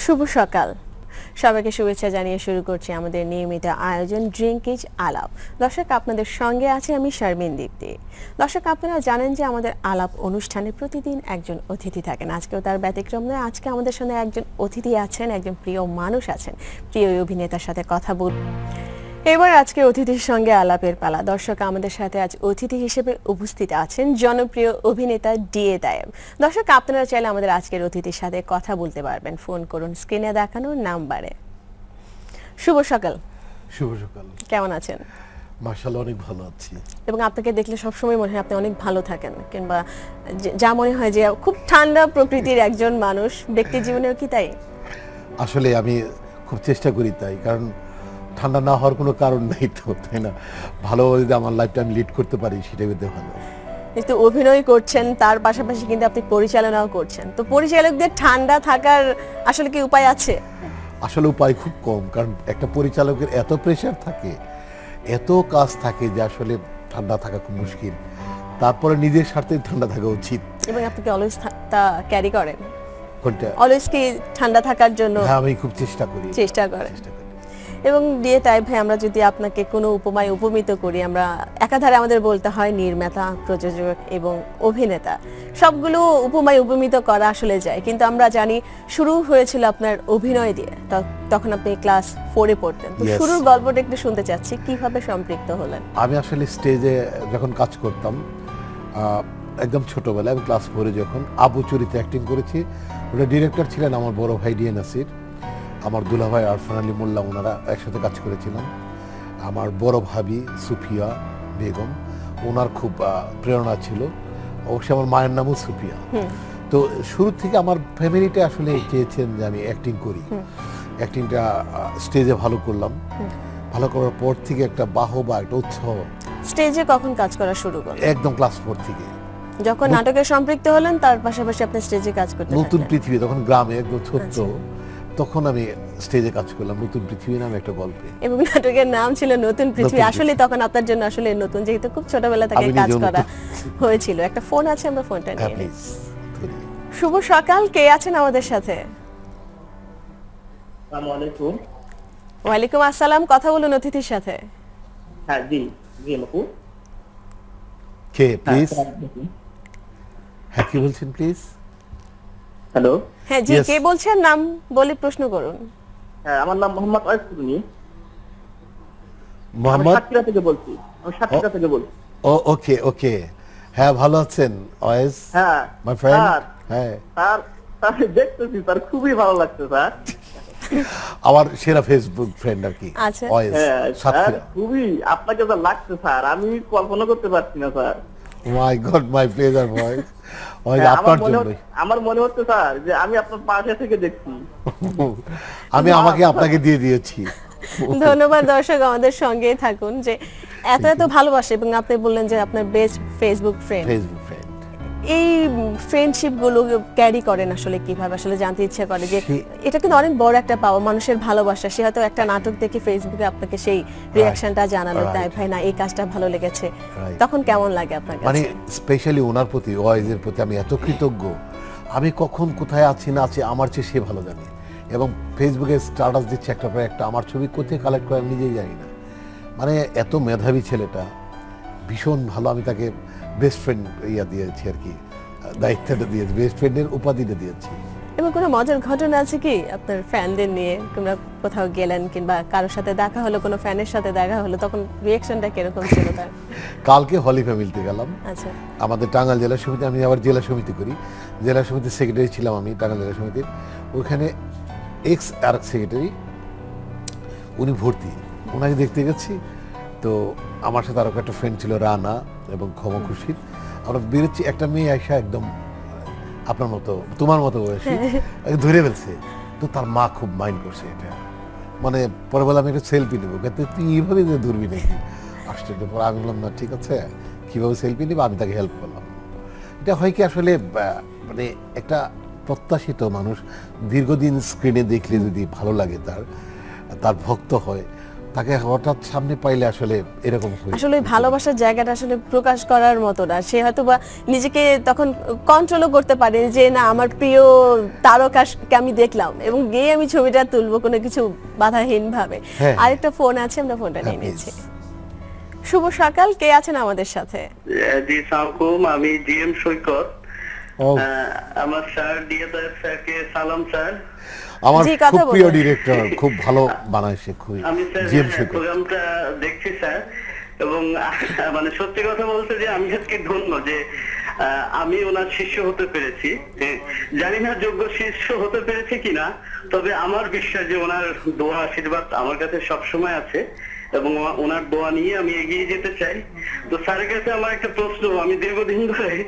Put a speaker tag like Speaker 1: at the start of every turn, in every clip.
Speaker 1: শুভ সকাল সবাইকে শুভেচ্ছা জানিয়ে শুরু করছি আমাদের নিয়মিত আয়োজন ড্রিঙ্কিজ আলাপ। দর্শক, আপনাদের সঙ্গে আছে আমি শারমিন দীপ্তি। দর্শক, আপনারা জানেন যে আমাদের আলাপ অনুষ্ঠানে প্রতিদিন একজন অতিথি থাকেন। আজকেও তার ব্যতিক্রম নয়। আজকে আমাদের সঙ্গে একজন অতিথি আছেন, একজন প্রিয় মানুষ আছেন, প্রিয় অভিনেতার সাথে কথা বল। এবার আজকে অতিথির সঙ্গে আলাপের পালা। দর্শক, আমাদের সাথে আজ অতিথি হিসেবে উপস্থিত আছেন জনপ্রিয় অভিনেতা ডিএ তায়েব। দর্শক, আপনারা চাইলে আমাদের আজকের অতিথির সাথে কথা বলতে পারবেন। ফোন করুন স্ক্রিনে দেখানো নাম্বারে। শুভ সকাল।
Speaker 2: শুভ সকাল।
Speaker 1: কেমন আছেন?
Speaker 2: মাশাআল্লাহ, অনেক ভালো আছি।
Speaker 1: এবং আপনাকে দেখলে সবসময় মনে হয় আপনি অনেক ভালো থাকেন, কিংবা যা মনে হয় যে খুব ঠান্ডা প্রকৃতির একজন মানুষ। ব্যক্তি জীবনেও কি তাই?
Speaker 2: আসলে আমি খুব চেষ্টা করি তাই, কারণ ঠান্ডা না হওয়ার কোনো কারণ নেই তো, তাই না? ভালো যদি আমার লাইফটা আমি লিড করতে পারি সেটাই হতে ভালো।
Speaker 1: কিন্তু অভিনয় করছেন, তার পাশাপাশি কিন্তু আপনি পরিচালনাও করছেন। তো পরিচালকদের ঠান্ডা থাকার আসলে কি উপায় আছে?
Speaker 2: আসলে উপায় খুব কম, কারণ একটা পরিচালকের এত প্রেশার থাকে, এত কাজ থাকে যে আসলে ঠান্ডা থাকা খুব মুশকিল। তারপরে নিজের স্বার্থে ঠান্ডা থাকা উচিত।
Speaker 1: এবং আপনি কি অলওয়েজ তা ক্যারি করেন?
Speaker 2: কোনটা?
Speaker 1: অলওয়েজ কি ঠান্ডা থাকার জন্য?
Speaker 2: হ্যাঁ, আমি খুব চেষ্টা করি।
Speaker 1: চেষ্টা করেন। এবং ডিএ তায়েব ভাই, আমরা যদি আপনাকে কোনো উপমায় উপমিত করি, আমরা একাধারে আমাদের বলতে হয় নির্মাতা, প্রযোজক এবং অভিনেতা। সবগুলো উপমায় উপমিত করা আসলে যায়, কিন্তু আমরা জানি শুরু হয়েছিল আপনার অভিনয় দিয়ে। তখন আপনি ক্লাস 4-এ পড়তেন। তো
Speaker 2: Yes.
Speaker 1: শুরুর গল্পটা একটু শুনতে চাচ্ছি, কিভাবে সম্পৃক্ত হলেন?
Speaker 2: আমি আসলে স্টেজে যখন কাজ করতাম, একদম ছোটবেলায়, আমি ক্লাস 4-এ যখন আবু চরিত্রে অ্যাক্টিং করেছি, ওটা ডিরেক্টর ছিলেন আমার বড় ভাই ডিএ নাসির, আমার দুলাভাই আরফান আলী মোল্লা, ওনারা একসাথে কাজ করেছিলাম। আমার বড় ভাবি সুফিয়া বেগম, ওনার খুব প্রেরণা ছিল। অবশ্যই আমার মায়ের নামও সুফিয়া। তো শুরু থেকে আমার ফ্যামিলিটা আসলে চেয়েছেন যে আমি অ্যাক্টিং করি। অ্যাক্টিংটা স্টেজে ভালো করলাম। ভালো করার পর থেকে একটা বাহবা, একটা উৎসাহ।
Speaker 1: স্টেজে কখন কাজ করা শুরু করলেন?
Speaker 2: একদম ক্লাস 4 থেকে।
Speaker 1: যখন নাটকে সম্পৃক্ত হলেন, তার পাশাপাশি আপনি স্টেজে কাজ করতে
Speaker 2: নতুন
Speaker 1: থাকলেন।
Speaker 2: পৃথিবী, তখন গ্রামে একদম ছোট্ট, তখন আমি স্টেজে কাজ করলাম নতুন পৃথিবী নামে একটা গল্পে।
Speaker 1: এবং নাটকের নাম ছিল নতুন পৃথিবী। আসলে তখন আপনার জন্য আসলে নতুন, যেহেতু খুব ছোটবেলা থেকে কাজ করা হয়েছিল। একটা ফোন আছে, আমরা ফোনটা নিয়ে নিই। শুভ সকাল, কে আছেন আমাদের সাথে?
Speaker 3: আসসালামু আলাইকুম।
Speaker 1: ওয়ালাইকুম আসসালাম। কথা বলুন অতিথির সাথে।
Speaker 3: হ্যাঁ, জি জি আপু।
Speaker 2: কে প্লিজ? হ্যাঁ, কি বলছেন প্লিজ?
Speaker 3: হ্যালো।
Speaker 1: হ্যাঁ জি,
Speaker 2: Yes.
Speaker 1: কে বলছেন? নাম বলে প্রশ্ন করুন।
Speaker 3: হ্যাঁ, আমার নাম মোহাম্মদ ওয়াইস কুরনি। আমি
Speaker 2: মোহাম্মদ?
Speaker 3: সাতক্ষীরা থেকে বলছি।
Speaker 2: ওকে ওকে। হ্যাঁ, ভালো আছেন ওয়েস?
Speaker 3: হ্যাঁ
Speaker 2: মাই ফ্রেন্ড।
Speaker 3: স্যার,
Speaker 2: হ্যাঁ,
Speaker 3: স্যার দেখতেছি স্যার, খুবই ভালো লাগছে স্যার।
Speaker 2: আমার সেরা ফেসবুক ফ্রেন্ড আর কি
Speaker 1: আচ্ছা।
Speaker 2: ওয়েস।
Speaker 3: হ্যাঁ স্যার,
Speaker 2: সাতক্ষীরা।
Speaker 3: খুবই আপনাকে যা লাগছে স্যার, আমি কল্পনা করতে পারছি না sir.
Speaker 2: My god, my pleasure voice. ওই
Speaker 3: হ্যাঁ,
Speaker 2: আপনার জন্যই।
Speaker 3: আমার মনে হচ্ছে স্যার যে আমি আপনার পাশে থেকে দেখছি।
Speaker 2: আমি আপনাকে দিয়ে দিয়েছি।
Speaker 1: ধন্যবাদ। দর্শক, আমাদের সঙ্গেই থাকুন। যে এত এত ভালোবাসে, এবং আপনি বললেন যে আপনার best Facebook friend.
Speaker 2: Facebook friend.
Speaker 1: এই ফ্রেন্ডশিপ গুলো ক্যারি করেন আসলে কিভাবে? আসলে জানতে ইচ্ছে করে যে এটা কিন্তু অনেক বড় একটা পাওয়া, মানুষের ভালোবাসা। সে হয়তো একটা নাটক দেখে ফেসবুকে আপনাকে সেই রিঅ্যাকশনটা জানালো, তাই ভাই না এই কাজটা ভালো লেগেছে, তখন কেমন লাগে আপনার
Speaker 2: মানে
Speaker 1: কাছে?
Speaker 2: স্পেশালি ওনার প্রতি, ওয়াইজের প্রতি আমি এত কৃতজ্ঞ। আমি কখন কোথায় আছি না আছি আমার চেয়ে সে ভালো জানে। এবং ফেসবুকে স্ট্যাটাস দিচ্ছে একটা পর একটা, আমার ছবি কোথায় কালেক্ট করে আমি নিজেই জানি না। মানে এত মেধাবী ছেলেটা, ভীষণ ভালো। আমি তাকে বেস্ট ফ্রেন্ড দিয়েছি আর কি, দায়িত্বটা দিয়েছি, বেস্ট ফ্রেন্ডের উপাধিটা দিয়েছি।
Speaker 1: এবং কোনো মজার ঘটনা আছে কি আপনার ফ্যানদের নিয়ে? কিংবা কোথাও গেলেন, কিংবা কারোর সাথে দেখা হলো, কোনো ফ্যানের সাথে দেখা হলো, তখন রিঅ্যাকশনটা কিরকম ছিল তার?
Speaker 2: কালকে হলি ফ্যামিলিতে গেলাম।
Speaker 1: আচ্ছা।
Speaker 2: আমাদের টাঙ্গাইল জেলা সমিতি, আমি আবার জেলা সমিতি করি, জেলা সমিতির সেক্রেটারি ছিলাম আমি টাঙ্গাইল জেলা সমিতির। ওখানে এক্স আর সেক্রেটারি, উনি ভর্তি, ওনাকে দেখতে গেছি। তো আমার সাথে আরও একটা ফ্রেন্ড ছিল রানা এবং ক্ষমা খুশির। আমরা বেরোচ্ছি, একটা মেয়ে আইসা একদম আপনার মতো, তোমার মতো বয়সী, ধরে ফেলছে। তো তার মা খুব মাইন্ড করছে এটা। মানে পরে বলে আমি একটা সেলফি নেবো, কিন্তু তুই এইভাবে যে ধরবি নাকি? আশ্চর্য। পরে আমি বললাম না, ঠিক আছে, কীভাবে সেলফি নেবো, আমি তাকে হেল্প করলাম। এটা হয় কি আসলে, মানে একটা প্রত্যাশিত মানুষ দীর্ঘদিন স্ক্রিনে দেখলে যদি ভালো লাগে, তার ভক্ত হয়, তাকে হঠাৎ সামনে পাইলে আসলে এরকম হয়।
Speaker 1: আসলে ওই ভালোবাসার জায়গাটা আসলে প্রকাশ করার মতো না, সে হয়তো বা নিজেকে তখন কন্ট্রোলও করতে পারে যে না আমার প্রিয় তারকাকে আমি দেখলাম এবং গিয়ে আমি ছবিটা তুলবো কোনো কিছু বাধাহীন ভাবে।
Speaker 2: হ্যাঁ।
Speaker 1: আরেকটা ফোন আছে, আমরা ফোনটা নিয়ে
Speaker 2: হ্যাঁ,
Speaker 1: নিচ্ছি।
Speaker 2: please।
Speaker 1: শুভ সকাল, কে আছেন আমাদের সাথে?
Speaker 4: জি সালাম, আমি জিএম সৈকত।
Speaker 2: ও,
Speaker 4: আমার স্যার ডিএসএফ স্যারকে সালাম স্যার।
Speaker 2: আমার
Speaker 1: জি, কথা
Speaker 2: খুব প্রিয়
Speaker 1: বলুন।
Speaker 2: ডিরেক্টর, খুব ভালো বানায় সে, খুবই
Speaker 4: আমি স্যার
Speaker 2: জিএম সৈকত।
Speaker 4: প্রোগ্রামটা দেখছি স্যার, এবং মানে সত্যি কথা বলতে যে আমি আজকে ধন্য যে আমি ওনার শিষ্য হতে পেরেছি। জানি না যোগ্য শিষ্য হতে পেরেছি কিনা, তবে আমার বিশ্বাস যে ওনার দোয়া আশীর্বাদ আমার কাছে সবসময় আছে এবং ওনার দোয়া নিয়ে আমি এগিয়ে যেতে চাই। তো স্যারের কাছে আমার একটা প্রশ্ন, আমি দীর্ঘদিন ধরে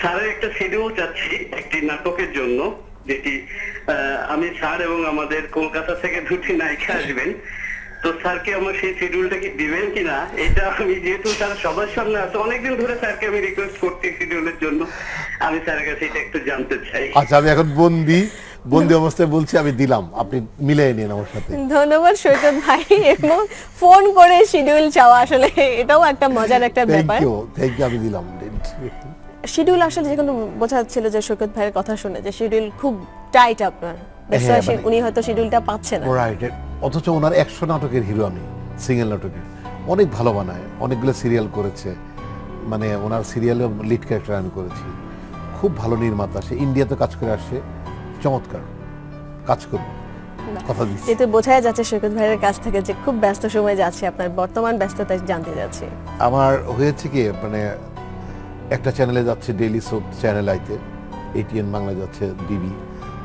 Speaker 4: স্যারের একটা শিডিউল চাচ্ছি একটি নাটকের জন্য, যেটি আমি স্যার এবং আমাদের কলকাতা থেকে দুটি নায়িকা আসবেন। তো স্যারকে আমার সেই শিডিউলটা কি দিবেন কিনা, এটা আমি যেহেতু স্যার সবার সামনে আছে, অনেকদিন ধরে স্যারকে আমি রিকোয়েস্ট করছি শিডিউলের জন্য, আমি স্যারের কাছে এটা একটু জানতে চাই।
Speaker 2: আচ্ছা, আমি এখন বন্দি অবস্থায় বলছি, আমি দিলাম, আপনি মিলিয়ে নিন আমার সাথে।
Speaker 1: ধন্যবাদ সৈকত ভাই। এবং ফোন করে শিডিউল চাওয়া আসলে এটাও একটা মজার একটা
Speaker 2: থ্যাংক
Speaker 1: ব্যাপার।
Speaker 2: ইউ, আমি দিলাম।
Speaker 1: শিডিউল আসলে যে কোনো বোঝা যাচ্ছিল যে সৈকত ভাইয়ের কথা শুনে যে শিডিউল খুব টাইট আপনার, That's why
Speaker 2: মানে-
Speaker 1: উনি হয়তো শিডিউলটা পাচ্ছে না।
Speaker 2: রাইট, অথচ ওনার 100 নাটকের হিরো আমি, সিঙ্গেল নাটকের, অনেক ভালো বানায়, অনেকগুলো সিরিয়াল করেছে, মানে ওনার সিরিয়ালে লিড ক্যারেক্টার আমি করেছি, খুব ভালো নির্মাতা, সে ইন্ডিয়াতে কাজ করে আসছে, চমৎকার কাজ করবে, কথা দিচ্ছি।
Speaker 1: যেহেতু বোঝাই যাচ্ছে সৈকত ভাইয়ের কাছ থেকে যে খুব ব্যস্ত সময় যাচ্ছে, আপনার বর্তমান ব্যস্ততা জানতে যাচ্ছি।
Speaker 2: আমার হয়েছে কি, মানে একটা চ্যানেলে যাচ্ছে ডেইলি সোপ চ্যানেল আইতে, এটিএন বাংলা যাচ্ছে ডিবি,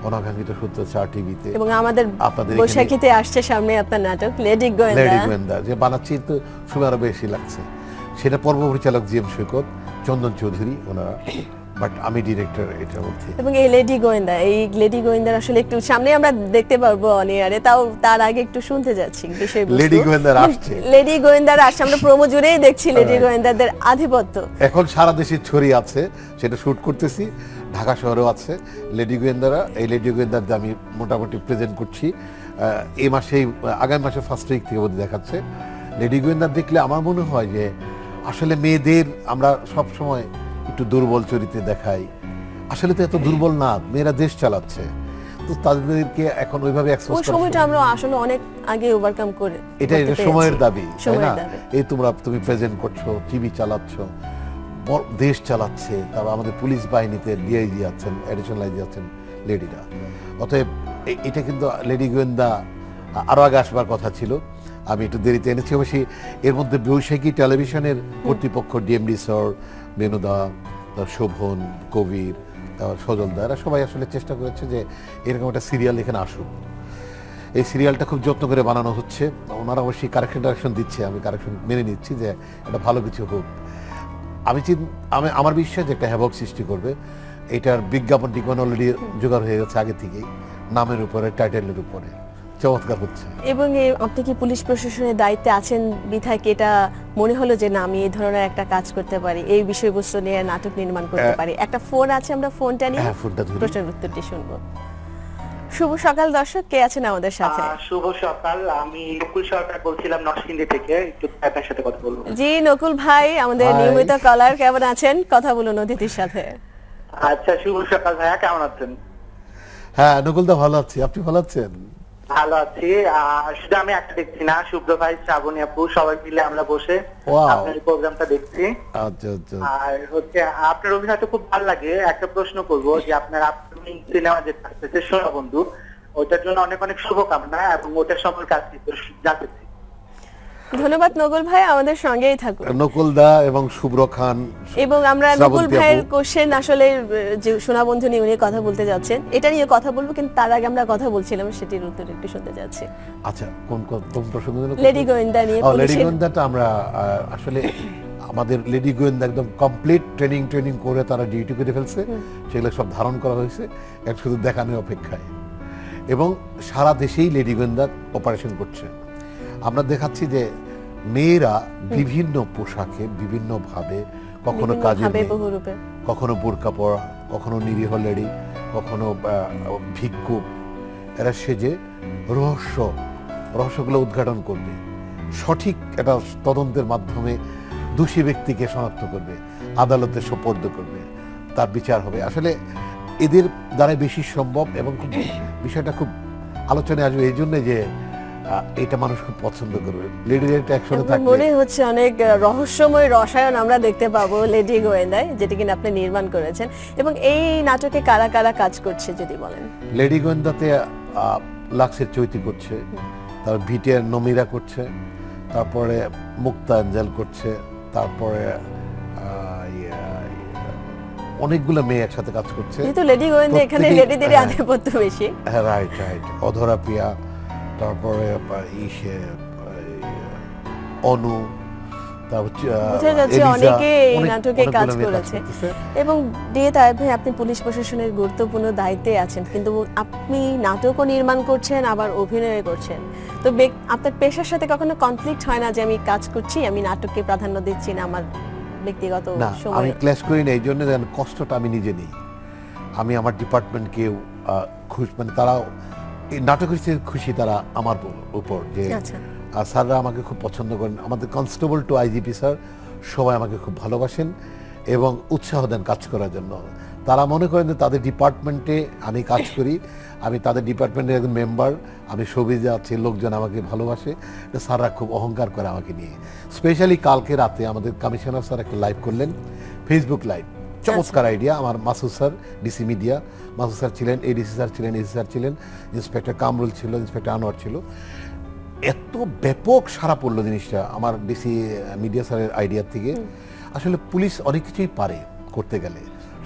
Speaker 2: অনাকাঙ্ক্ষিত সত্য 4 টিভিতে,
Speaker 1: এবং আমাদের
Speaker 2: আপনাদের এখানে-
Speaker 1: বৈশাখীতে আসছে সামনে আপনার নাটক লেডি
Speaker 2: লেডি
Speaker 1: গোয়েন্দা।
Speaker 2: গোয়েন্দা যে বানাচ্ছি, তো সময় আরো বেশি লাগছে, সেটা পর্ব পরিচালক জিএম সৈকত, চন্দন চৌধুরী ওনারা, বাট আমি ডিরেক্টর এটার মধ্যে।
Speaker 1: এবং এই লেডি গোয়েন্দার আসলে একটু সামনে আমরা দেখতে পারবো অন এয়ারে, তাও তার আগে একটু শুনতে যাচ্ছি বিষয়বস্তু।
Speaker 2: লেডি গোয়েন্দার আসছে।
Speaker 1: লেডি গোয়েন্দার আসছে, আমরা প্রোমো জুড়েই দেখছি লেডি
Speaker 2: Right.
Speaker 1: গোয়েন্দাদের আধিপত্য।
Speaker 2: এখন সারা দেশে ছড়িয়ে আছে, সেটা শুট করতেছি, ঢাকা শহরেও আছে লেডি গোয়েন্দারা। এই লেডি গোয়েন্দারদের আমি মোটামুটি প্রেজেন্ট করছি এই মাসেই, আগামী মাসে ফার্স্ট উইক থেকে বোধহয় দেখাচ্ছে। লেডি গোয়েন্দার দেখলে আমার মনে হয় যে আসলে মেয়েদের আমরা সব সময় একটু দুর্বল চরিত্রে দেখাই, আসলে তো এত দুর্বল না, মেয়েরা দেশ চালাচ্ছে, তো তাদেরকে এখন ওইভাবে
Speaker 1: ওই
Speaker 2: এক্সপোজ
Speaker 1: সময়টা আমরা আসলে অনেক আগে ওভারকাম করে
Speaker 2: এটা
Speaker 1: করতে পেরেছি।
Speaker 2: সময়ের দাবি, তাই
Speaker 1: সময়ের
Speaker 2: না?
Speaker 1: দাবি।
Speaker 2: এই তুমি প্রেজেন্ট করছো, টিভি চালাচ্ছ, দেশ চালাচ্ছে, তারপর আমাদের পুলিশ বাহিনীতে ডিআইজি আছেন, অ্যাডিশনাল আইজি আছেন লেডিরা। অতএব এটা কিন্তু লেডি গোয়েন্দা আরো আগে আসবার কথা ছিল, আমি একটু দেরিতে এনেছি। অবশ্যই এর মধ্যে বৈশাখী টেলিভিশনের কর্তৃপক্ষ, ডিএমডি স্যার, বেনুদা, শোভন, কবির, সজলদা, এরা সবাই আসলে চেষ্টা করেছে যে এরকম একটা সিরিয়াল এখানে আসুক। এই সিরিয়ালটা খুব যত্ন করে বানানো হচ্ছে, ওনারা অবশ্যই কারেকশন দিচ্ছে, আমি কারেকশন মেনে নিচ্ছি যে এটা ভালো কিছু হোক। আমি আমার বিশ্বাস যে একটা হ্যাভক সৃষ্টি করবে। এটার বিজ্ঞাপন টিকন অলরেডি জোগাড় হয়ে গেছে আগে থেকেই, নামের উপরে, টাইটেলের উপরে, চমৎকার হচ্ছে।
Speaker 1: এবং আপনি কি পুলিশ প্রশাসনের দায়িত্বে আছেন বিধায় কি এটা মনে হলো যে না আমি এই ধরনের একটা কাজ করতে পারি, এই বিষয়বস্তু নিয়ে নাটক নির্মাণ করতে পারি? একটা ফোন আছে, আমরা ফোনটা নিয়ে
Speaker 2: হ্যাঁ, ফোনটা ধরি।
Speaker 1: প্রশ্নের উত্তরটি শুনবো। শুভ সকাল দর্শক, কে আছেন আমাদের সাথে?
Speaker 3: শুভ সকাল, আমি নকুল সরকার বলছিলাম নরসিংদী থেকে, একটু আপনার সাথে কথা বলবো।
Speaker 1: জি নকুল ভাই, আমাদের
Speaker 2: Hi.
Speaker 1: নিয়মিত কলার, কেমন আছেন? কথা বলুন অতিথির সাথে।
Speaker 3: আচ্ছা, শুভ সকাল ভাইয়া, কেমন আছেন?
Speaker 2: হ্যাঁ নকুলদা, ভালো আছি, আপনি ভালো আছেন?
Speaker 3: ভালো আছি। শুধু আমি একটা দেখছি না, শুভ্র ভাই, শ্রাবণী আপু, সবাই মিলে আমরা বসে
Speaker 2: Wow.
Speaker 3: আপনার প্রোগ্রামটা দেখছি।
Speaker 2: আচ্ছা আচ্ছা।
Speaker 3: আর হচ্ছে আপনার অভিনয়টা খুব ভালো লাগে। একটা প্রশ্ন করবো যে আপনার আপকামিং সিনেমা যে থাকতেছে সোনা বন্ধু, ওটার জন্য অনেক অনেক শুভকামনা, এবং ওটার সম্পর্কে আজকে একটু জানতে চাই।
Speaker 1: ধন্যবাদ নকুল ভাই, আমাদের সঙ্গেই থাকুন।
Speaker 2: নকুলদা এবং শুভ্র খান,
Speaker 1: এবং আমরা
Speaker 2: শ্রাবন্তী
Speaker 1: নকুল
Speaker 2: আপু।
Speaker 1: ভাইয়ের কোশ্চেন আসলে যে সোনা বন্ধু নিয়ে উনি কথা বলতে যাচ্ছেন, এটা নিয়ে কথা বলবো, কিন্তু তার আগে আমরা কথা বলছিলাম সেটির উত্তর একটু শুনতে যাচ্ছি।
Speaker 2: আচ্ছা, কোন প্রসঙ্গ যেন?
Speaker 1: লেডি গোয়েন্দা নিয়ে
Speaker 2: লেডি
Speaker 1: পুলিশের-
Speaker 2: গোয়েন্দাটা আমরা আসলে আমাদের লেডি গোয়েন্দা একদম কমপ্লিট ট্রেনিং করে তারা ডিউটি করে ফেলছে, সেগুলো সব ধারণ করা হয়েছে, এক শুধু দেখানোর অপেক্ষায়, এবং সারা দেশেই লেডি গোয়েন্দা অপারেশন করছে। আমরা দেখাচ্ছি যে মেয়েরা বিভিন্ন পোশাকে, বিভিন্ন ভাবে, কখনো
Speaker 1: বিভিন্ন
Speaker 2: কাজের
Speaker 1: ভাবে,
Speaker 2: মেয়ে,
Speaker 1: বহুরূপে।
Speaker 2: কখনো বোরকা পরা, কখনো নিরীহ লেডি, কখনো ভিক্ষুক, এরা সেজে রহস্যগুলো উদ্ঘাটন করবে। সঠিক একটা তদন্তের মাধ্যমে দোষী ব্যক্তিকে শনাক্ত করবে, আদালতে সোপর্দ করবে, তার বিচার হবে। আসলে এদের দ্বারাই বেশি সম্ভব এবং খুব বিষয়টা খুব আলোচনায় আসবে এই জন্য যে এটা মানুষ খুব পছন্দ করবে। লেডি রেড একসাথে
Speaker 1: এবং
Speaker 2: থাকলে
Speaker 1: মনে হচ্ছে অনেক রহস্যময় রসায়ন আমরা দেখতে পাবো লেডি গোয়েন্দায়, যেটা কিনা আপনি নির্মাণ করেছেন। এবং এই নাটকে কারা কারা কাজ করছে যদি বলেন।
Speaker 2: লেডি গোয়েন্দাতে লাক্সের চৈতি করছে, তারপর ভিটের নমিরা করছে, তারপরে মুক্তা অ্যাঞ্জেল করছে, তারপরে অনেকগুলো মেয়ে একসাথে কাজ করছে।
Speaker 1: যেহেতু লেডি গোয়েন্দা এখানে
Speaker 2: প্রত্যেকেই-
Speaker 1: লেডিদের
Speaker 2: হ্যাঁ।
Speaker 1: আধিপত্য বেশি।
Speaker 2: হ্যাঁ, রাইট রাইট। অধরা প্রিয়া, তারপরে অনু, তারপর
Speaker 1: বোঝা যাচ্ছে
Speaker 2: এলিজা,
Speaker 1: অনেকে এই নাটকে
Speaker 2: অনেকগুলো
Speaker 1: কাজ
Speaker 2: মেয়ে
Speaker 1: করেছে।
Speaker 2: করতেছে।
Speaker 1: এবং ডিএ তায়েব ভাই, আপনি পুলিশ প্রশাসনের গুরুত্বপূর্ণ দায়িত্বে আছেন, কিন্তু আপনি নাটকও নির্মাণ করছেন আবার অভিনয় করছেন। তো আপনার পেশার সাথে কখনো কনফ্লিক্ট হয় না যে আমি কাজ করছি, আমি নাটককে প্রাধান্য দিচ্ছি না আমার ব্যক্তিগত
Speaker 2: না, আমি
Speaker 1: সময়?
Speaker 2: ক্লাস করি না এই জন্য কষ্টটা আমি নিজে নিই। আমি আমার ডিপার্টমেন্টকেও খুশি, মানে তারাও এই নাটকের চেয়ে খুশি তারা আমার উপর যে
Speaker 1: আচ্ছা।
Speaker 2: স্যাররা আমাকে খুব পছন্দ করেন। আমাদের কনস্টেবল টু আইজিপি স্যার সবাই আমাকে খুব ভালোবাসেন এবং উৎসাহ দেন কাজ করার জন্য। তারা মনে করেন যে তাদের ডিপার্টমেন্টে আমি কাজ করি, আমি তাদের ডিপার্টমেন্টের একজন মেম্বার, আমি সবিজে আছে, লোকজন আমাকে ভালোবাসে। স্যাররা খুব অহংকার করে আমাকে নিয়ে। স্পেশালি কালকে রাতে আমাদের কমিশনার স্যার একটা লাইভ করলেন, ফেসবুক লাইভ, চমৎকার আইডিয়া। আমার Masud sir, DC media, Masud sir ছিলেন, এডিসি স্যার ছিলেন, এসি স্যার ছিলেন, ইন্সপেক্টর কামরুল ছিল, ইন্সপেক্টর আনোয়ার ছিল। এত ব্যাপক সারা পড়লো জিনিসটা আমার ডিসি মিডিয়া স্যারের আইডিয়া থেকে। আসলে পুলিশ অনেক কিছুই পারে করতে গেলে,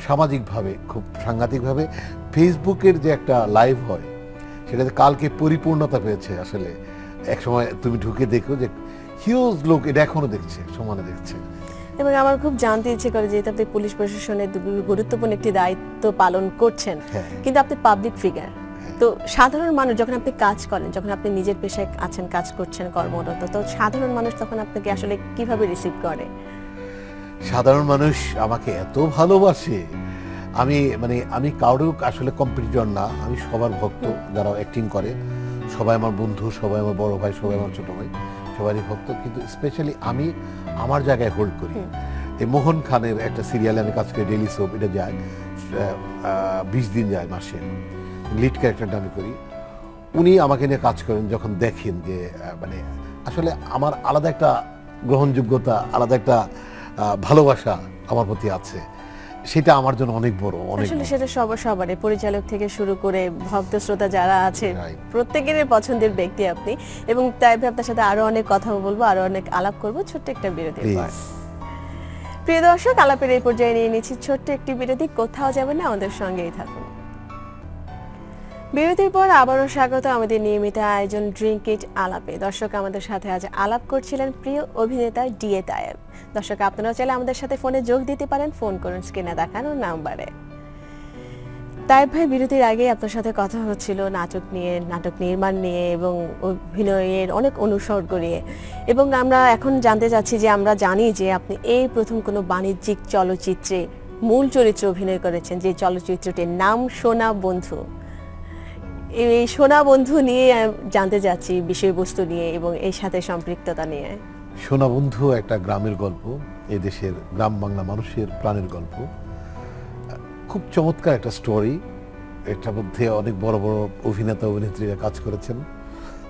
Speaker 2: সামাজিকভাবে খুব সাংঘাতিকভাবে। ফেসবুকের যে একটা লাইভ হয় সেটাতে কালকে পরিপূর্ণতা পেয়েছে। আসলে একসময় তুমি ঢুকে দেখো যে হিউজ লোক এটা এখনো দেখছে, সমানে দেখছে।
Speaker 1: এবং আমার খুব জানতে ইচ্ছে করে, যেহেতু আপনি পুলিশ প্রশাসনের গুরুত্বপূর্ণ একটি দায়িত্ব পালন করছেন,
Speaker 2: হ্যাঁ।
Speaker 1: কিন্তু আপনি পাবলিক ফিগার, তো সাধারণ মানুষ যখন আপনি কাজ করেন, যখন আপনি নিজের পেশায় আছেন, কাজ করছেন, কর্মরত, তো সাধারণ মানুষ তখন আপনাকে আসলে কিভাবে রিসিভ করে?
Speaker 2: সাধারণ মানুষ আমাকে এত ভালোবাসে, আমি কারোর আসলে কম্পিটিটর না, আমি সবার ভক্ত। যারা অ্যাক্টিং করে সবাই আমার বন্ধু, সবাই আমার বড় ভাই, সবাই আমার ছোট ভাই, সবারই ভক্ত। কিন্তু স্পেশালি আমি আমার জায়গায় হোল্ড করি। এই মোহন খানের একটা সিরিয়ালে আমি কাজ করি, ডেইলি সোপ, এটা যায় 20 দিন যায় মাসে, লিড ক্যারেক্টারটা আমি করি। উনি আমাকে নিয়ে কাজ করেন, যখন দেখেন যে আসলে আমার আলাদা একটা গ্রহণযোগ্যতা, আলাদা একটা ভালোবাসা আমার প্রতি আছে, সেটা আমার জন্য অনেক বড়, অনেক
Speaker 1: আসলে
Speaker 2: বড়।
Speaker 1: সেটা সবারই, পরিচালক থেকে শুরু করে ভক্ত শ্রোতা যারা আছে,
Speaker 2: Right.
Speaker 1: প্রত্যেকেরই পছন্দের ব্যক্তি আপনি। এবং তাই ভাই, আপনার সাথে আরো অনেক কথা বলবো, আরো অনেক আলাপ করব ছোট্ট একটা বিরতির পর।
Speaker 2: Please.
Speaker 1: প্রিয় দর্শক, আলাপের এই পর্যায়ে নিয়ে নিচ্ছি ছোট্ট একটি বিরতি। কোথাও যাবেন না, আমাদের সঙ্গেই থাকুন। বিরতির পর আবারও স্বাগত আমাদের নিয়মিত আয়োজন ড্রিঙ্ক ইট আলাপে। দর্শক, আমাদের সাথে আজ আলাপ করছিলেন প্রিয় অভিনেতা ডিএ তায়েব। দর্শক, আপনারা চাইলে আমাদের সাথে ফোনে যোগ দিতে পারেন, ফোন করুন স্ক্রিনে দেখানো নাম্বারে। তায়েব ভাই, বিরতির আগে আপনার সাথে কথা হচ্ছিল নাটক নিয়ে, নাটক নির্মাণ নিয়ে এবং অভিনয়ের অনেক অনুসর্গ নিয়ে। এবং আমরা এখন জানতে চাচ্ছি যে, আমরা জানি যে আপনি এই প্রথম কোনো বাণিজ্যিক চলচ্চিত্রে মূল চরিত্রে অভিনয় করেছেন, যে চলচ্চিত্রটির নাম সোনা বন্ধু। এই সোনা বন্ধু নিয়ে জানতে চাচ্ছি, বিষয়বস্তু নিয়ে এবং এই সাথে সম্পৃক্ততা নিয়ে।
Speaker 2: সোনা বন্ধু একটা গ্রামের গল্প, এই দেশের গ্রাম বাংলা মানুষের প্রাণের গল্প। খুব চমৎকার একটা স্টোরি। এটার মধ্যে অনেক বড় বড় অভিনেতা অভিনেত্রীরা কাজ করেছেন,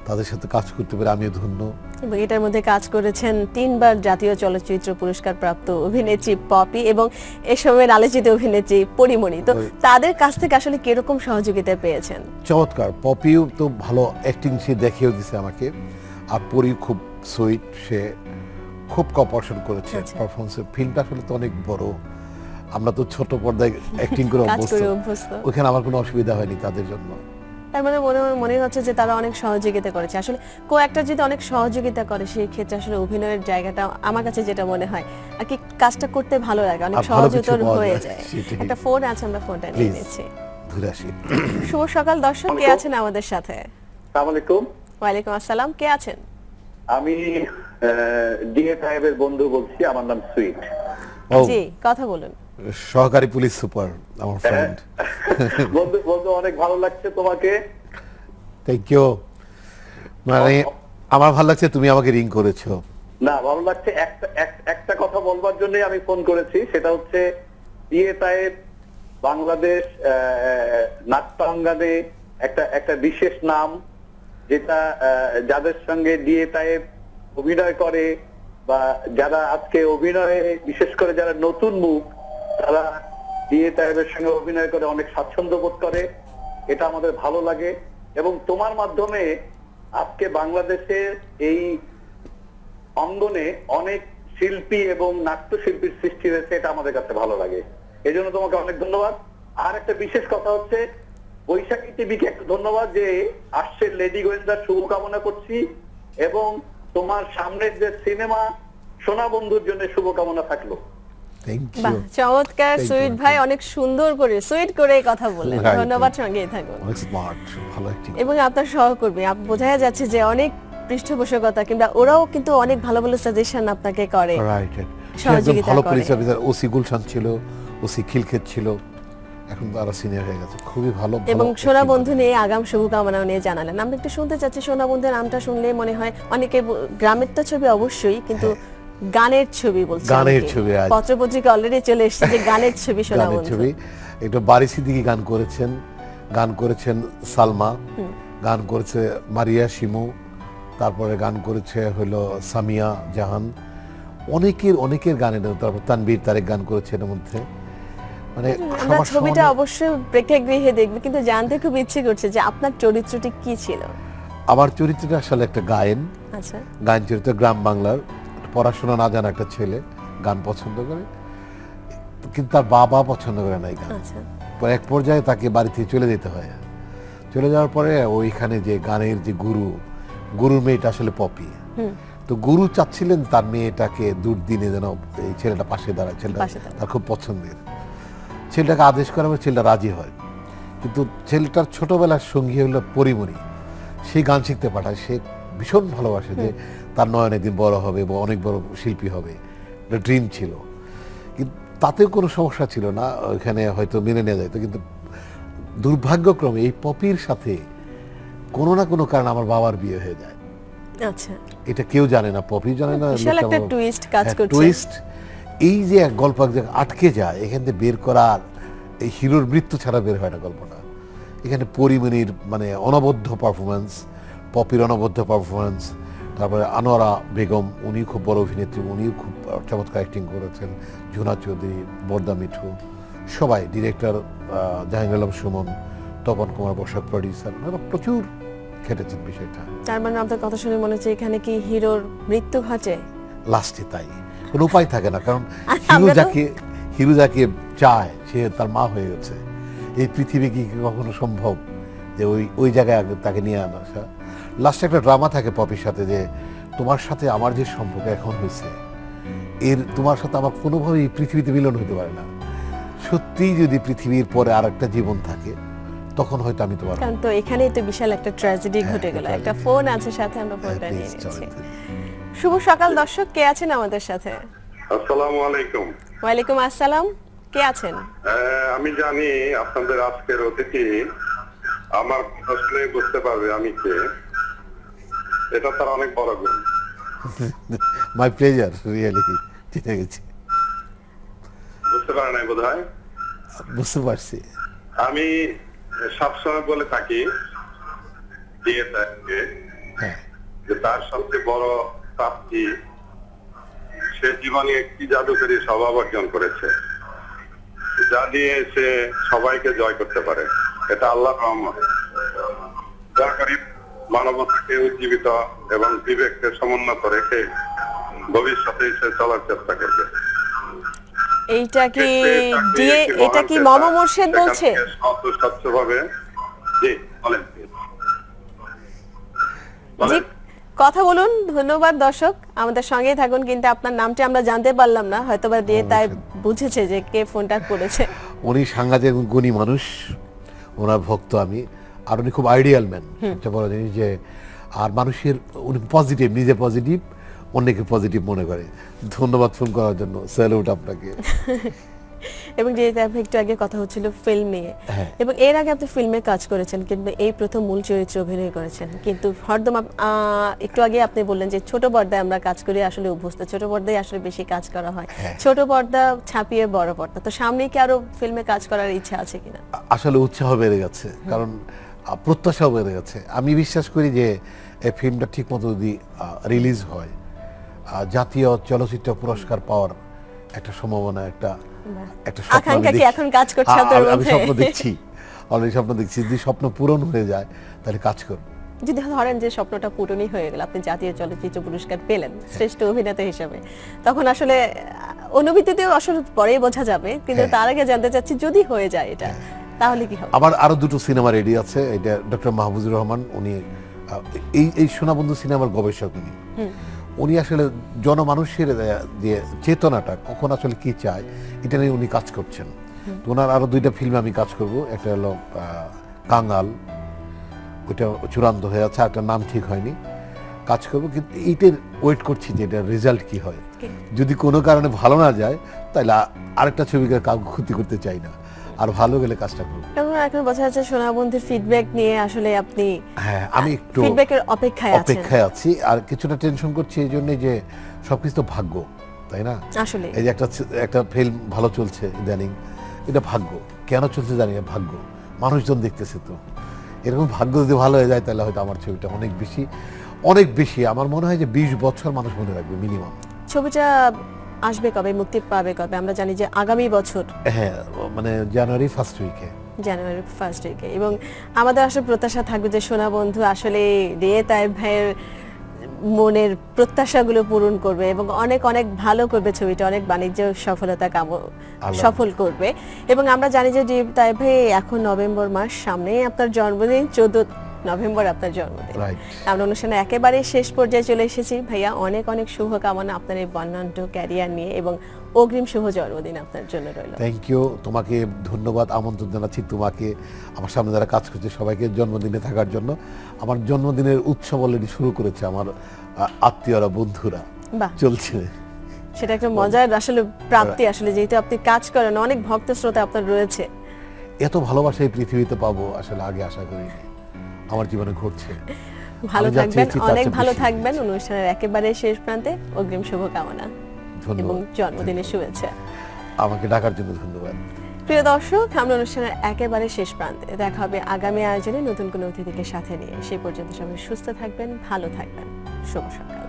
Speaker 2: তাদের সাথে কাজ করতে পেরে আমিও ধন্য।
Speaker 1: এবং এটার মধ্যে কাজ করেছেন 3 বার জাতীয় চলচ্চিত্র পুরস্কার প্রাপ্ত অভিনেত্রী পপি এবং এ সময়ের আলোচিত অভিনেত্রী পরিমণি। তো তাদের কাছ থেকে আসলে কিরকম সহযোগিতা পেয়েছেন?
Speaker 2: চমৎকার। পপিও তো ভালো অ্যাক্টিং, সে দেখিয়েও দিছে আমাকে। আর পরি খুব সুইট, সে খুব কপারেশন করেছে
Speaker 1: আচ্ছা।
Speaker 2: পারফরমেন্সের। ফিল্মটা আসলে তো অনেক বড়, আমরা তো ছোট পর্দায় অ্যাক্টিং করে
Speaker 1: কাজ করে
Speaker 2: অভ্যস্ত,
Speaker 1: অভ্যস্ত।
Speaker 2: ওখানে আমার কোনো অসুবিধা হয়নি তাদের জন্য।
Speaker 1: তার মানে মনে হচ্ছে যে তারা অনেক সহযোগিতা করেছে। আসলে কো একটা যদি অনেক সহযোগিতা করে, সেই ক্ষেত্রে আসলে অভিনয়ের জায়গাটা আমার কাছে যেটা মনে হয় আর কি, কাজটা করতে ভালো লাগে, অনেক
Speaker 2: আর ভালো কিছু
Speaker 1: সহজতর
Speaker 2: পাওয়া
Speaker 1: হয়ে
Speaker 2: যায়,
Speaker 1: যায়।
Speaker 2: সেটাই।
Speaker 1: একটা ফোন আছে, আমরা ফোনটা নিয়ে
Speaker 2: Please.
Speaker 1: নিচ্ছি।
Speaker 2: ঘুরে আসি।
Speaker 1: শুভ সকাল দর্শক, কে আছেন আমাদের সাথে?
Speaker 3: আসসালামু আলাইকুম।
Speaker 1: ওয়ালাইকুম আসসালাম, কে আছেন?
Speaker 3: আমি ডিএ সাহেবের বন্ধু বলছি, আমার নাম সুইট।
Speaker 2: ও,
Speaker 1: জি, কথা বলুন।
Speaker 2: সহকারী পুলিশ সুপার, আমার ফ্রেন্ড।
Speaker 3: বন্ধু বন্ধু অনেক ভালো লাগছে তোমাকে।
Speaker 2: Thank you. মানে আমার ভালো লাগছে তুমি আমাকে রিং করেছো।
Speaker 5: না, ভালো লাগছে। একটা কথা বলবার জন্য আমি ফোন করেছি, সেটা হচ্ছে ডিএ তায়েব বাংলাদেশ নাট্যাঙ্গনে একটা বিশেষ নাম, যেটা যাদের সঙ্গে ডিএ তায়েব অভিনয় করে বা যারা আজকে অভিনয়ে, বিশেষ করে যারা নতুন মুখ, তারা ডিএ তায়েবের সঙ্গে অভিনয় করে অনেক স্বাচ্ছন্দ্য বোধ করে। এটা আমাদের ভালো লাগে এবং তোমার মাধ্যমে আজকে বাংলাদেশের এই অঙ্গনে অনেক শিল্পী এবং নাট্যশিল্পীর সৃষ্টি হয়েছে, এটা আমাদের কাছে ভালো লাগে। এই জন্য তোমাকে অনেক ধন্যবাদ। আর একটা বিশেষ কথা হচ্ছে, বৈশাখী টিভিকে একটু ধন্যবাদ যে আসছে লেডি গোয়েন্দার শুভকামনা করছি, এবং তোমার সামনের যে সিনেমা সোনা বন্ধুর জন্য শুভকামনা থাকলো।
Speaker 2: থ্যাংক
Speaker 1: বাহ,
Speaker 2: ইউ।
Speaker 1: চমৎকার।
Speaker 2: Thank you,
Speaker 1: সুইট
Speaker 2: thank
Speaker 1: ভাই
Speaker 2: you.
Speaker 1: অনেক সুন্দর করে সুইট করে কথা বললেন।
Speaker 2: Right,
Speaker 1: ধন্যবাদ,
Speaker 2: right.
Speaker 1: সঙ্গেই থাকুন।
Speaker 2: অনেক স্মার্ট, ভালো অ্যাক্টিং।
Speaker 1: এবং আপনার সহকর্মী বোঝা যাচ্ছে যে অনেক পৃষ্ঠপোষকতা, কিংবা ওরাও কিন্তু অনেক ভালো ভালো সাজেশন আপনাকে করে,
Speaker 2: রাইট,
Speaker 1: সহযোগিতা
Speaker 2: ভালো
Speaker 1: করে।
Speaker 2: পুলিশ অফিসার ওসি গুলশান ছিল, ওসি খিলক্ষেত ছিল, এখন তারা সিনিয়র হয়ে গেছে, খুবই ভালো।
Speaker 1: এবং
Speaker 2: ভালো
Speaker 1: সোনা
Speaker 2: acting
Speaker 1: বন্ধু
Speaker 2: করে।
Speaker 1: নিয়ে আগাম শুভকামনা নিয়ে জানালেন। আমরা একটু শুনতে চাচ্ছি, সোনা বন্ধুর নামটা শুনলে মনে হয় অনেকে গ্রামের তো ছবি অবশ্যই, কিন্তু গানের ছবি বলছে
Speaker 2: গানের
Speaker 1: অনেকে।
Speaker 2: ছবি আজ।
Speaker 1: পত্রপত্রিকা অলরেডি চলে এসেছে যে গানের ছবি সোনা
Speaker 2: গানের
Speaker 1: বন্ধু।
Speaker 2: ছবি, একটু বাড়ি সিদ্দিকী গান করেছেন সালমা, গান করেছে মারিয়া শিমু, তারপরে গান করেছে হলো সামিয়া জাহান, অনেকের গানের, তারপর তানবীর তারেক গান করেছে এর মধ্যে। মানে
Speaker 1: আমরা
Speaker 2: সবার
Speaker 1: ছবিটা
Speaker 2: সমানে-
Speaker 1: অবশ্যই প্রেক্ষাগৃহে দেখব, কিন্তু জানতে খুব ইচ্ছে করছে যে আপনার চরিত্রটি কি ছিল।
Speaker 2: আমার চরিত্রটা আসলে একটা গায়েন
Speaker 1: আচ্ছা,
Speaker 2: চরিত্র, গ্রাম বাংলার পড়াশোনা না জানা একটা ছেলে, গান পছন্দ করে, কিন্তু তার বাবা পছন্দ করে না এই গান।
Speaker 1: আচ্ছা।
Speaker 2: পরে এক পর্যায়ে তাকে বাড়ি থেকে চলে যেতে হয়। চলে যাওয়ার পরে ওইখানে যে গানের যে গুরুর মেয়েটা আসলে পপি, তো গুরু চাচ্ছিলেন তার মেয়েটাকে দুর্দিনে যেন এই ছেলেটা পাশে দাঁড়ায়, ছেলেটা
Speaker 1: পাশে দাঁড়ায়।
Speaker 2: তার খুব পছন্দের। ছেলেটাকে আদেশ করা হবে, ছেলেটা রাজি হয়, কিন্তু ছেলেটার ছোটবেলার সঙ্গী হলো পরিমণি, সেই গান শিখতে পাঠায়। সে ভীষণ ভালোবাসে যে তার নয়ন একদিন বড় হবে বা অনেক বড় শিল্পী হবে, একটা ড্রিম ছিল। কিন্তু তাতেও কোনো সমস্যা ছিল না, ওইখানে হয়তো মেনে নেওয়া যেত। কিন্তু দুর্ভাগ্যক্রমে এই পপির সাথে কোনো না কোনো কারণে আমার বাবার বিয়ে হয়ে যায়।
Speaker 1: আচ্ছা,
Speaker 2: এটা কেউ জানে না, পপি জানে না,
Speaker 1: বিশাল একটা twist কাজ করছে।
Speaker 2: টুইস্ট। এই যে এক গল্প এক জায়গায় আটকে যায়, এখান থেকে বের করার, এই হিরোর মৃত্যু ছাড়া বের হয় না গল্পটা। এখানে পরিমণির মানে অনবদ্য পারফরমেন্স, পপির অনবদ্য পারফরমেন্স, তারপরে আনোয়ারা বেগম, উনি খুব বড় অভিনেত্রী, উনিও খুব চমৎকার অ্যাক্টিং করেছেন, ঝুনা চৌধুরী, বর্দা মিঠু, সবাই, ডিরেক্টর জাহাঙ্গীর আলম সুমন, তপন কুমার বসাক প্রডিউসার, প্রচুর খেটেছেন বিষয়টা।
Speaker 1: তার মানে আপনার কথা শুনে মনে হচ্ছে এখানে কি হিরোর মৃত্যু ঘটে?
Speaker 2: লাস্টে তাই, কোনো উপায় থাকে না, কারণ
Speaker 1: আমরা তো-
Speaker 2: হিরো যাকে চায় সে তার মা হয়ে গেছে। এই পৃথিবী কি কখনো সম্ভব যে ওই জায়গায় আগে তাকে নিয়ে আনা? লাস্টে একটা ড্রামা থাকে পপির সাথে, যে তোমার সাথে আমার যে সম্পর্ক এখন হয়েছে, তোমার সাথে আমার কোনোভাবেই পৃথিবীতে মিলন হতে পারে না। সত্যিই যদি পৃথিবীর পরে আর একটা জীবন থাকে, তখন হয়তো আমি তোমার।
Speaker 1: কারণ তো এখানেই তো বিশাল একটা ট্র্যাজেডি ঘটে গেল।
Speaker 2: tragedy।
Speaker 1: একটা ফোন আছে সাথে, আমরা ফোনটা নিয়ে
Speaker 2: Please,
Speaker 1: নিচ্ছি।
Speaker 2: চলেন।
Speaker 1: শুভ সকাল দর্শক, কে আছেন আমাদের সাথে?
Speaker 4: আসসালামু আলাইকুম।
Speaker 1: ওয়ালাইকুম আসসালাম, কে আছেন?
Speaker 4: আমি জানি আপনাদের আজকের অতিথি আমার কথা শুনে বুঝতে পারবে আমি কে, এটা তার অনেক বড় গুণ।
Speaker 2: মাই প্লেজার, রিয়েলি জেনে গেছি,
Speaker 4: বুঝতে পারে নাই বোধ হয়।
Speaker 2: বুঝতে পারছি।
Speaker 4: আমি সবসময় বলে থাকি দিয়ে থাকে
Speaker 2: হ্যাঁ,
Speaker 4: যে তার সবচেয়ে বড় প্রাপ্তি, সে জীবনে একটি জাদুকরী স্বভাব অর্জন করেছে, যা দিয়ে সে সবাইকে জয় করতে পারে। এটা আল্লাহর রহমত। দয়া করি মানবতাকে উজ্জীবিত এবং বিবেককে সমুন্নত রেখে ভবিষ্যতে সে চলার চেষ্টা করবে।
Speaker 1: এইটা কি ডিএ, এটা কি মম মোর্শেদ বলছে?
Speaker 4: স্বচ্ছভাবে জি বলেন।
Speaker 1: জি, কথা বলুন। ধন্যবাদ দর্শক, আমাদের সঙ্গেই থাকুন। কিন্তু আপনার নামটি আমরা জানতে পারলাম না, হয়তোবা দিয়ে তাই বুঝেছে যে কে ফোনটা করেছে।
Speaker 2: উনি সাংঘাতিক গুণী মানুষ, ওনার ভক্ত আমি। আর উনি খুব আইডিয়াল ম্যান, সবচেয়ে বড় জিনিস যে, আর মানুষের উনি পজিটিভ, নিজে পজিটিভ, অন্যকে পজিটিভ মনে করে। ধন্যবাদ ফোন করার জন্য, স্যালুট আপনাকে।
Speaker 1: এবং যেহেতু আপনি একটু আগে কথা হচ্ছিল ফিল্ম নিয়ে,
Speaker 2: হ্যাঁ।
Speaker 1: এবং এর আগে আপনি ফিল্মে কাজ করেছেন কিন্তু এই প্রথম মূল চরিত্রে অভিনয় করেছেন, কিন্তু হরদম একটু আগে আপনি বললেন যে ছোট পর্দায় আমরা কাজ করি আসলে অভ্যস্ত, ছোট পর্দায় আসলে বেশি কাজ করা হয়,
Speaker 2: হ্যাঁ।
Speaker 1: ছোট পর্দা ছাপিয়ে বড় পর্দা, তো সামনে কি আরো ফিল্মে কাজ করার ইচ্ছা আছে কিনা?
Speaker 2: আসলে উৎসাহ বেড়ে গেছে, কারণ প্রত্যাশাও বেড়ে গেছে। আমি বিশ্বাস করি যে এই ফিল্মটা ঠিক মতো যদি রিলিজ হয়, জাতীয় চলচ্চিত্র পুরস্কার পাওয়ার একটা সম্ভাবনা, একটা স্বপ্ন আমি
Speaker 1: আকাঙ্ক্ষা কি
Speaker 2: দেখছি।
Speaker 1: এখন কাজ করছে আপনার
Speaker 2: আমি
Speaker 1: মধ্যে?
Speaker 2: স্বপ্ন দেখছি, অলরেডি স্বপ্ন দেখছি। যদি স্বপ্ন পূরণ হয়ে যায় তাহলে কাজ করব।
Speaker 1: যদি ধরেন যে স্বপ্নটা পূরণই হয়ে গেল, আপনি জাতীয় চলচ্চিত্র পুরস্কার পেলেন শ্রেষ্ঠ অভিনেতা হিসেবে, তখন আসলে অনুভূতিতেও আসলে পরেই বোঝা যাবে, কিন্তু
Speaker 2: হ্যাঁ।
Speaker 1: তার আগে জানতে চাচ্ছি যদি হয়ে যায় এটা তাহলে কি হবে?
Speaker 2: আমার আরো দুটো সিনেমা রেডি আছে। এটা ডক্টর মাহফুজুর রহমান, উনি এই সোনাবন্ধু সিনেমার গবেষক। উনি আসলে জনমানুষের যে চেতনাটা কখন আসলে কি চায় এটা নিয়ে উনি কাজ করছেন। তো ওনার আরো দুইটা ফিল্মে আমি কাজ করব। একটা হলো কাঙ্গাল, ওইটা চূড়ান্ত হয়ে আছে, একটা নাম ঠিক হয়নি, কাজ করব। কিন্তু এইটার ওয়েট করছি যে এটার রেজাল্ট কি হয়। যদি কোনো কারণে ভালো না যায় তাহলে আরেকটা ছবিকে কাউকে ক্ষতি করতে চাই না, আর ভালো গেলে কাজটা করব।
Speaker 1: কারণ এখন বোঝা যাচ্ছে সোনাবন্ধুর ফিডব্যাক নিয়ে আসলে আপনি
Speaker 2: হ্যাঁ, আমি একটু
Speaker 1: ফিডব্যাকের অপেক্ষায় আছেন।
Speaker 2: অপেক্ষায় আছি, আর কিছুটা টেনশন করছি এই জন্য যে সবকিছু তো ভাগ্য, তাই না?
Speaker 1: আসলে
Speaker 2: এই যে একটা ফিল্ম ভালো চলছে ইদানিং, এটা ভাগ্য। কেন চলছে জানি না, ভাগ্য। মানুষজন দেখতেছে, তো এরকম ভাগ্য যদি ভালো হয়ে যায় তাহলে হয়তো আমার ছবিটা অনেক বেশি আমার মনে হয় যে 20 বছর মানুষ মনে রাখবে মিনিমাম।
Speaker 1: ছবিটা আসবে কবে, মুক্তি পাবে কবে? আমরা জানি যে আগামী বছর,
Speaker 2: হ্যাঁ, মানে জানুয়ারি ফার্স্ট উইকে।
Speaker 1: জানুয়ারি ফার্স্ট উইকে, এবং আমাদের আসলে প্রত্যাশা থাকবে যে সোনাবন্ধু আসলে রে তাইব ভাইয়ের মনের প্রত্যাশাগুলো পূরণ করবে এবং অনেক অনেক ভালো করবে ছবিটা, অনেক বাণিজ্য সফলতা সফল করবে। এবং আমরা জানি যে তাইব ভাই এখন নভেম্বর মাস, সামনেই আপনার জন্মদিন, 14 নভেম্বর আপনার জন্মদিন।
Speaker 2: রাইট।
Speaker 1: আমরা অনুষ্ঠানে একেবারে শেষ পর্যায়ে চলে এসেছি। ভাইয়া অনেক অনেক শুভকামনা আপনার এই বর্ণাঢ্য ক্যারিয়ার নিয়ে, এবং অগ্রিম শুভ জন্মদিন আপনার জন্য রইল।
Speaker 2: থ্যাংক ইউ, তোমাকে ধন্যবাদ, আমন্ত্রণ জানাচ্ছি তোমাকে, আমার সামনে যারা কাজ করছে সবাইকে জন্মদিনে থাকার জন্য। আমার জন্মদিনের উৎসব অলরেডি শুরু করেছে আমার আত্মীয়রা, বন্ধুরা,
Speaker 1: বাহ,
Speaker 2: চলছে।
Speaker 1: সেটা একটা মজার আসলে প্রাপ্তি, আসলে যেহেতু আপনি কাজ করেন, অনেক ভক্ত শ্রোতা আপনার রয়েছে।
Speaker 2: এত ভালোবাসা এই পৃথিবীতে পাবো আসলে আগে আশা করিনি, আমার জীবনে ঘটছে।
Speaker 1: ভালো
Speaker 2: আমি যা
Speaker 1: থাকবেন,
Speaker 2: চেয়েছি তার
Speaker 1: অনেক
Speaker 2: চেয়ে
Speaker 1: ভালো
Speaker 2: বেশি
Speaker 1: থাকবেন।
Speaker 2: পেয়েছি।
Speaker 1: অনুষ্ঠানের একেবারে শেষ প্রান্তে অগ্রিম শুভকামনা এবং
Speaker 2: ধন্যবাদ,
Speaker 1: জন্মদিনের শুভেচ্ছা।
Speaker 2: আমাকে ডাকার জন্য ধন্যবাদ।
Speaker 1: প্রিয় দর্শক, আমরা অনুষ্ঠানের একেবারে শেষ প্রান্তে। দেখা হবে আগামী আয়োজনে নতুন কোনো অতিথিকে সাথে নিয়ে। সেই পর্যন্ত সবাই সুস্থ থাকবেন, ভালো থাকবেন। শুভ সকাল।